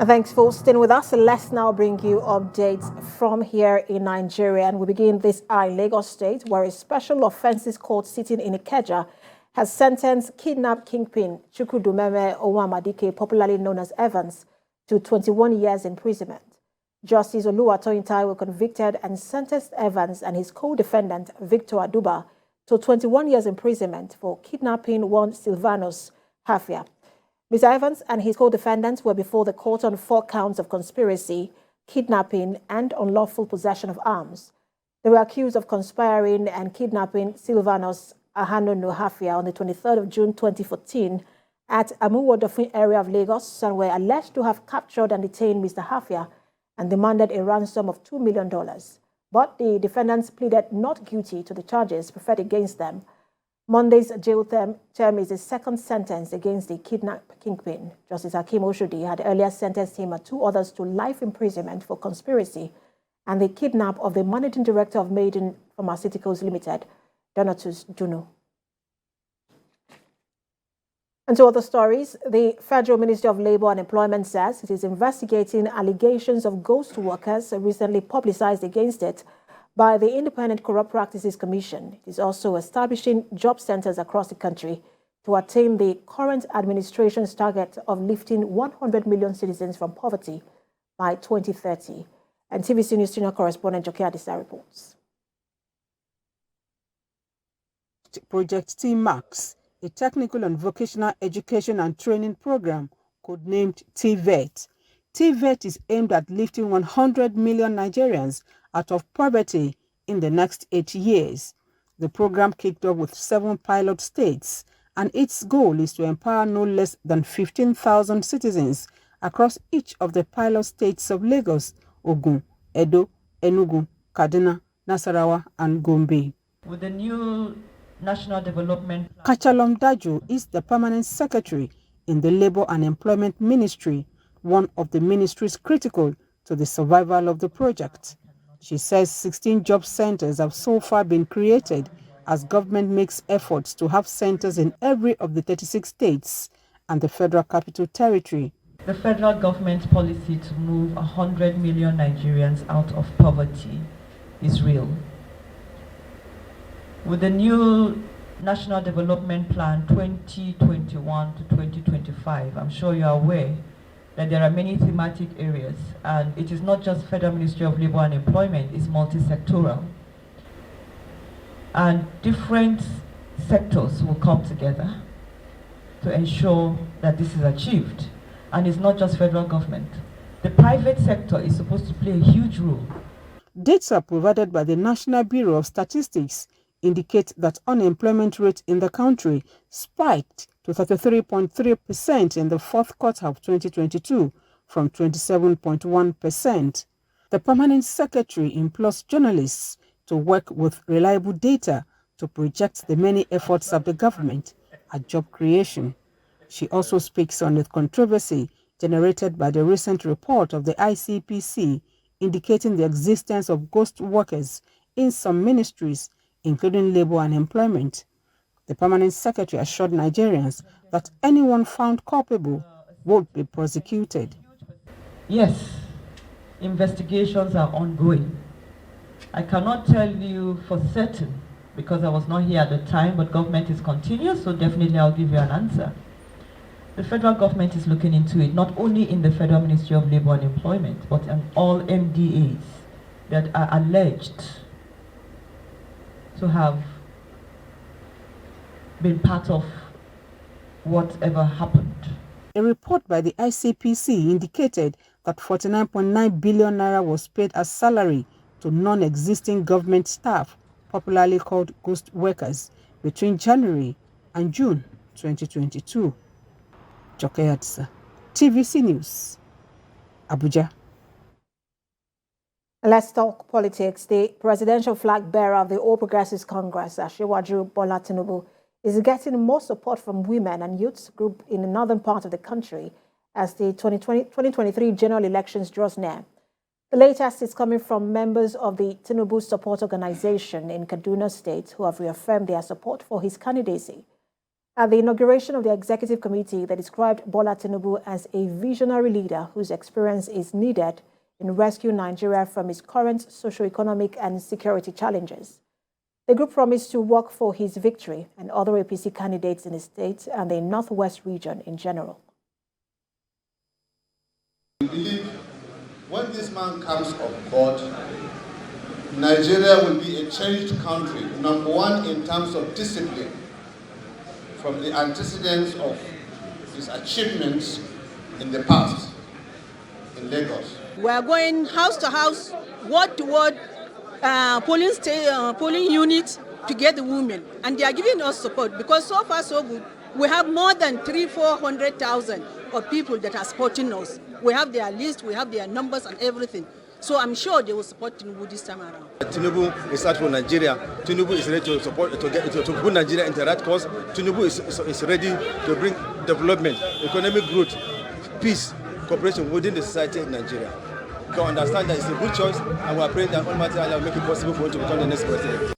Thanks for staying with us. Let's now bring you updates from here in Nigeria. And we begin this in Lagos State, where a special offences court sitting in Ikeja has sentenced kidnap kingpin Chukwudumeme Owamadike, popularly known as Evans, to 21 years imprisonment. Justice Oluwatoyin Taiwo convicted and sentenced Evans and his co-defendant, Victor Aduba, to 21 years imprisonment for kidnapping one Silvanus Hafia. Mr. Evans and his co-defendants were before the court on 4 counts of conspiracy, kidnapping, and unlawful possession of arms. They were accused of conspiring and kidnapping Silvanus Ahanono Hafia on the 23rd of June 2014 at Amuwodofin area of Lagos, and were alleged to have captured and detained Mr. Hafia and demanded a ransom of $2 million. But the defendants pleaded not guilty to the charges preferred against them. Monday's jail term is the second sentence against the kidnap kingpin. Justice Hakeem Oshodi had earlier sentenced him and 2 others to life imprisonment for conspiracy and the kidnap of the managing director of Maiden Pharmaceuticals Limited, Donatus Juno. And to other stories, the Federal Ministry of Labour and Employment says it is investigating allegations of ghost workers recently publicized against it by the Independent Corrupt Practices Commission. It is also establishing job centers across the country to attain the current administration's target of lifting 100 million citizens from poverty by 2030. And TVC News senior correspondent Joke Adisa reports. Project T-Max, a technical and vocational education and training program codenamed TVET. TVET is aimed at lifting 100 million Nigerians out of poverty in the next 8 years. The program kicked off with 7 pilot states, and its goal is to empower no less than 15,000 citizens across each of the pilot states of Lagos, Ogun, Edo, Enugu, Kaduna, Nasarawa, and Gombe. With the new National Development Plan, Kachalom Daju is the permanent secretary in the Labour and Employment Ministry, one of the ministries critical to the survival of the project. She says 16 job centers have so far been created as government makes efforts to have centers in every of the 36 states and the Federal Capital Territory. the federal government's policy to move 100 million Nigerians out of poverty is real. With the new National Development Plan 2021 to 2025, I'm sure you are aware that there are many thematic areas, and it is not just Federal Ministry of Labour and Employment, it's multi-sectoral. And different sectors will come together to ensure that this is achieved. And it's not just federal government. The private sector is supposed to play a huge role. Data provided by the National Bureau of Statistics indicate that unemployment rate in the country spiked to 33.3% in the fourth quarter of 2022 from 27.1%. The permanent secretary implores journalists to work with reliable data to project the many efforts of the government at job creation. She also speaks on the controversy generated by the recent report of the ICPC indicating the existence of ghost workers in some ministries, including Labour and Employment. The permanent secretary assured Nigerians that anyone found culpable would be prosecuted. Yes, investigations are ongoing. I cannot tell you for certain because I was not here at the time, but government is continuous, so definitely I'll give you an answer. The federal government is looking into it, not only in the Federal Ministry of Labour and Employment, but in all MDAs that are alleged to have been part of whatever happened. A report by the ICPC indicated that 49.9 billion naira was paid as salary to non-existing government staff, popularly called ghost workers, between January and June 2022. Joke Adisa, TVC News, Abuja. Let's talk politics. The presidential flag bearer of the All Progressives Congress, Asiwaju Bola Tinubu, is getting more support from women and youth group in the northern part of the country as the 2023 general elections draws near. The latest is coming from members of the Tinubu Support Organization in Kaduna State who have reaffirmed their support for his candidacy. At the inauguration of the executive committee, they described Bola Tinubu as a visionary leader whose experience is needed in rescuing Nigeria from its current socio-economic and security challenges. The group promised to work for his victory and other APC candidates in the state and the Northwest region in general. We believe when this man comes on board, Nigeria will be a changed country, number one in terms of discipline, from the antecedents of his achievements in the past in Lagos. We are going house to house, ward to ward, polling units to get the women, and they are giving us support because so far so good. We have more than 300,000-400,000 of people that are supporting us. We have their list, we have their numbers and everything. So I'm sure they will support Tinubu this time around. Tinubu is out for Nigeria. Tinubu is ready to support, to put Nigeria into the right course. Tinubu is ready to bring development, economic growth, peace, cooperation within the society of Nigeria. You can understand that it's a good choice, and we are praying that Almighty Allah will make it possible for him to become the next president.